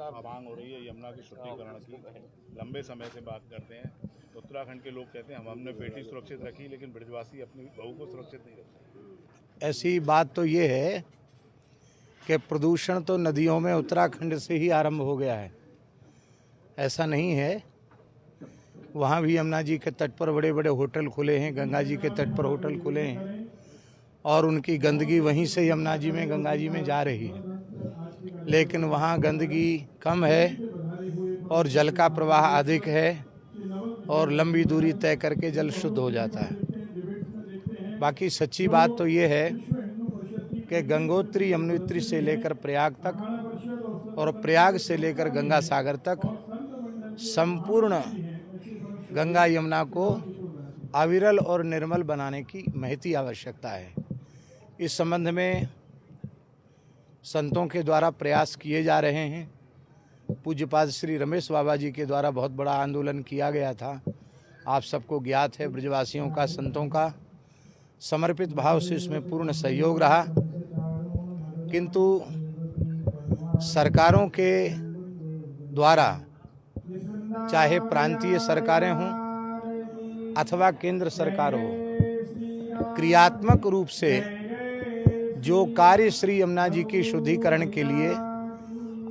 लगातार मांग हो रही है यमुना के शुद्धिकरण की, लंबे समय से बात करते हैं। उत्तराखंड के लोग कहते हैं हमने बेटी सुरक्षित रखी लेकिन ब्रजवासी अपनी बहू को सुरक्षित नहीं रखते। ऐसी बात तो ये है कि प्रदूषण तो नदियों में उत्तराखंड से ही आरंभ हो गया है, ऐसा नहीं है। वहाँ भी यमुना जी के तट पर बड़े बड़े होटल खुले हैं, गंगा जी के तट पर होटल खुले हैं और उनकी गंदगी वहीं से यमुना जी में गंगा जी में जा रही है। लेकिन वहाँ गंदगी कम है और जल का प्रवाह अधिक है और लंबी दूरी तय करके जल शुद्ध हो जाता है। बाकी सच्ची बात तो ये है कि गंगोत्री यमुनोत्री से लेकर प्रयाग तक और प्रयाग से लेकर गंगा सागर तक संपूर्ण गंगा यमुना को अविरल और निर्मल बनाने की महती आवश्यकता है। इस संबंध में संतों के द्वारा प्रयास किए जा रहे हैं। पूज्यपाद श्री रमेश बाबा जी के द्वारा बहुत बड़ा आंदोलन किया गया था, आप सबको ज्ञात है। ब्रजवासियों का, संतों का समर्पित भाव से इसमें पूर्ण सहयोग रहा, किंतु सरकारों के द्वारा, चाहे प्रांतीय सरकारें हों अथवा केंद्र सरकार हो, क्रियात्मक रूप से जो कार्य श्री यमुना जी के शुद्धिकरण के लिए,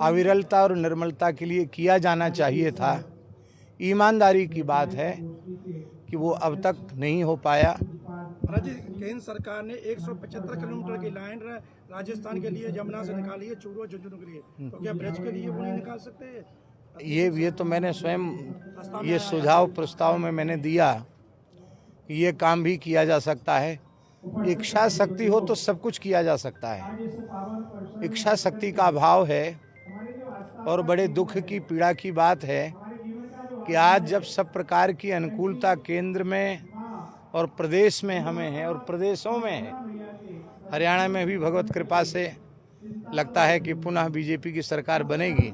अविरलता और निर्मलता के लिए किया जाना चाहिए था, ईमानदारी की बात है कि वो अब तक नहीं हो पाया। केंद्र सरकार ने 175 किलोमीटर की लाइन राजस्थान के लिए यमुना से निकाली है, चूरू और झुंझुनू के लिए, तो क्या ब्रज के लिए वो नहीं निकाल सकते? ये तो मैंने स्वयं ये सुझाव प्रस्ताव में मैंने दिया, ये काम भी किया जा सकता है। इच्छा शक्ति हो तो सब कुछ किया जा सकता है। इच्छा शक्ति का अभाव है और बड़े दुख की, पीड़ा की बात है कि आज जब सब प्रकार की अनुकूलता केंद्र में और प्रदेश में हमें है और प्रदेशों में है, हरियाणा में भी भगवत कृपा से लगता है कि पुनः बीजेपी की सरकार बनेगी,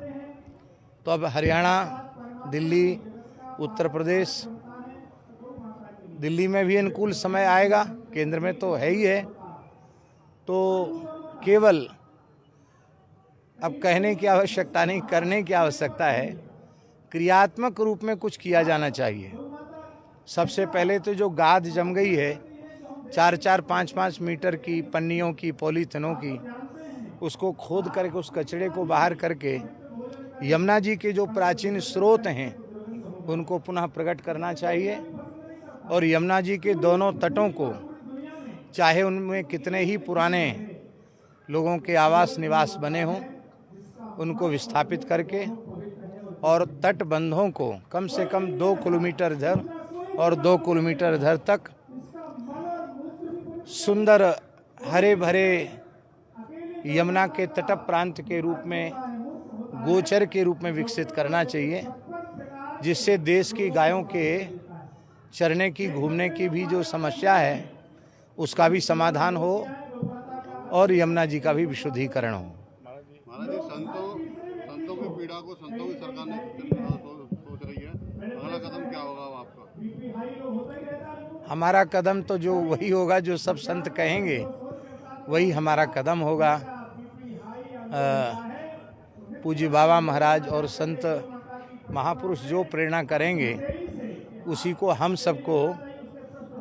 तो अब हरियाणा, दिल्ली, उत्तर प्रदेश, दिल्ली में भी अनुकूल समय आएगा, केंद्र में तो है ही है। तो केवल अब कहने की आवश्यकता नहीं, करने की आवश्यकता है। क्रियात्मक रूप में कुछ किया जाना चाहिए। सबसे पहले तो जो गाद जम गई है 4-4, 5-5 मीटर की पन्नियों की, पॉलीथिनों की, उसको खोद करके उस कचरे को बाहर करके यमुना जी के जो प्राचीन स्रोत हैं उनको पुनः प्रकट करना चाहिए और यमुना जी के दोनों तटों को, चाहे उनमें कितने ही पुराने लोगों के आवास निवास बने हों, उनको विस्थापित करके और तटबंधों को कम से कम 2 किलोमीटर इधर और 2 किलोमीटर इधर तक सुंदर हरे भरे यमुना के तट प्रांत के रूप में, गोचर के रूप में विकसित करना चाहिए, जिससे देश की गायों के चरने की, घूमने की भी जो समस्या है उसका भी समाधान हो और यमुना जी का भी विशुद्धिकरण हो। महाराज जी, संतों की पीड़ा को संतों की सरकार ने सोच रही है, अगला कदम क्या होगा आपका? हमारा कदम तो जो वही होगा जो सब संत कहेंगे, वही हमारा कदम होगा। पूज्य बाबा महाराज और संत महापुरुष जो प्रेरणा करेंगे उसी को हम सबको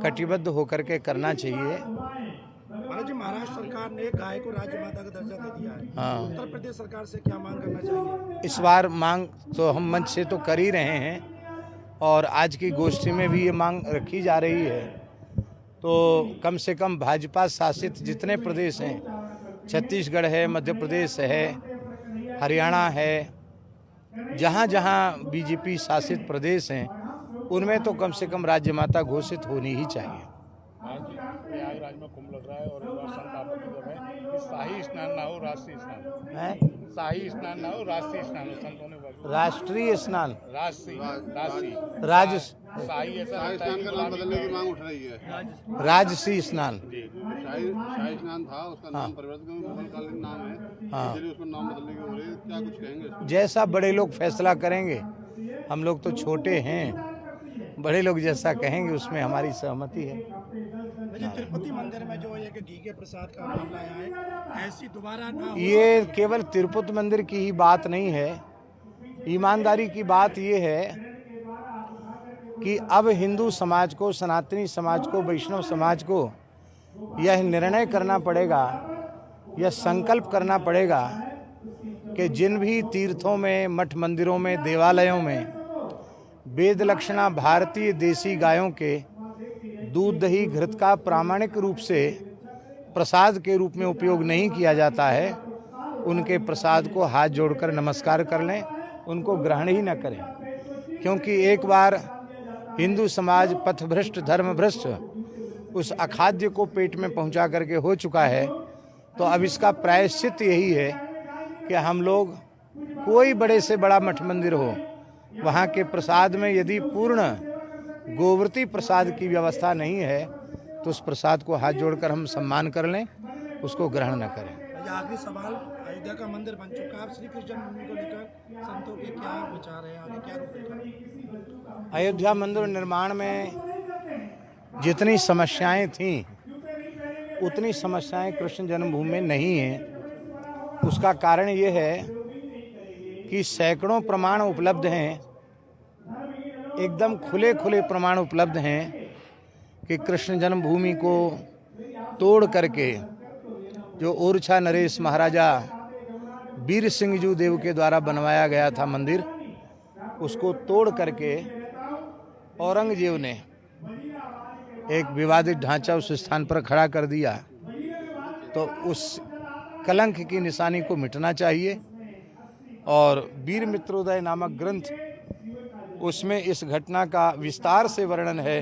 कटिबद्ध होकर के करना चाहिए। महाराज जी, महाराष्ट्र सरकार ने गाय को राज्य माता का दर्जा दे दिया है। हाँ। उत्तर प्रदेश सरकार से क्या मांग करना चाहिए? इस बार मांग तो हम मंच से तो कर ही रहे हैं और आज की गोष्ठी में भी ये मांग रखी जा रही है। तो कम से कम भाजपा शासित जितने प्रदेश हैं, छत्तीसगढ़ है, मध्य प्रदेश है, हरियाणा है, जहाँ जहाँ बीजेपी शासित प्रदेश हैं उनमें तो कम से कम राज्य माता घोषित होनी ही चाहिए। प्रयागराज में कुंभ लग रहा है और इस बार संत आपत्ति कर रहे हैं कि शाही स्नान ना हो, राष्ट्रीय स्नान है। शाही स्नान ना हो, राष्ट्रीय स्नान हो। संतों ने राष्ट्रीय स्नान, शाही ऐसा शाही स्नान का नाम बदलने की मांग उठ रही है। राजसी स्नान। शाही स्नान था, उसका नाम परिवर्तन, मुगलकालीन नाम है, इसलिए उसको नाम बदलने की हो रही है। क्या कुछ कहेंगे? जैसा बड़े लोग फैसला करेंगे, हम लोग तो छोटे हैं, बड़े लोग जैसा कहेंगे उसमें हमारी सहमति है। तिरुपति मंदिर में जो एक घी के प्रसाद का मामला आया है, ऐसी दोबारा ना हो। ये केवल तिरुपति मंदिर की ही बात नहीं है, ईमानदारी की बात ये है कि अब हिंदू समाज को, सनातनी समाज को, वैष्णव समाज को यह निर्णय करना पड़ेगा, यह संकल्प करना पड़ेगा कि जिन भी तीर्थों में, मठ मंदिरों में, देवालयों में वेद लक्षणा भारतीय देसी गायों के दूध दही घृत का प्रामाणिक रूप से प्रसाद के रूप में उपयोग नहीं किया जाता है, उनके प्रसाद को हाथ जोड़कर नमस्कार कर लें, उनको ग्रहण ही न करें। क्योंकि एक बार हिंदू समाज पथभ्रष्ट, धर्मभ्रष्ट उस अखाद्य को पेट में पहुंचा करके हो चुका है, तो अब इसका प्रायश्चित यही है कि हम लोग, कोई बड़े से बड़ा मठ मंदिर हो, वहाँ के प्रसाद में यदि पूर्ण गोवर्ती प्रसाद की व्यवस्था नहीं है तो उस प्रसाद को हाथ जोड़कर हम सम्मान कर लें, उसको ग्रहण न करें। आखिरी सवाल, अयोध्या का मंदिर बन चुका है, श्री कृष्ण जन्मभूमि को लेकर संतों के क्या विचार है, आगे क्या रूपरेखा? अयोध्या मंदिर निर्माण में जितनी समस्याएं थीं उतनी समस्याएं कृष्ण जन्मभूमि में नहीं हैं। उसका कारण ये है कि सैकड़ों प्रमाण उपलब्ध हैं, एकदम खुले खुले प्रमाण उपलब्ध हैं कि कृष्ण जन्मभूमि को तोड़ करके जो ओरछा नरेश महाराजा वीर सिंह जू देव के द्वारा बनवाया गया था मंदिर, उसको तोड़ करके औरंगजेब ने एक विवादित ढांचा उस स्थान पर खड़ा कर दिया। तो उस कलंक की निशानी को मिटना चाहिए। और वीर मित्रोदय नामक ग्रंथ, उसमें इस घटना का विस्तार से वर्णन है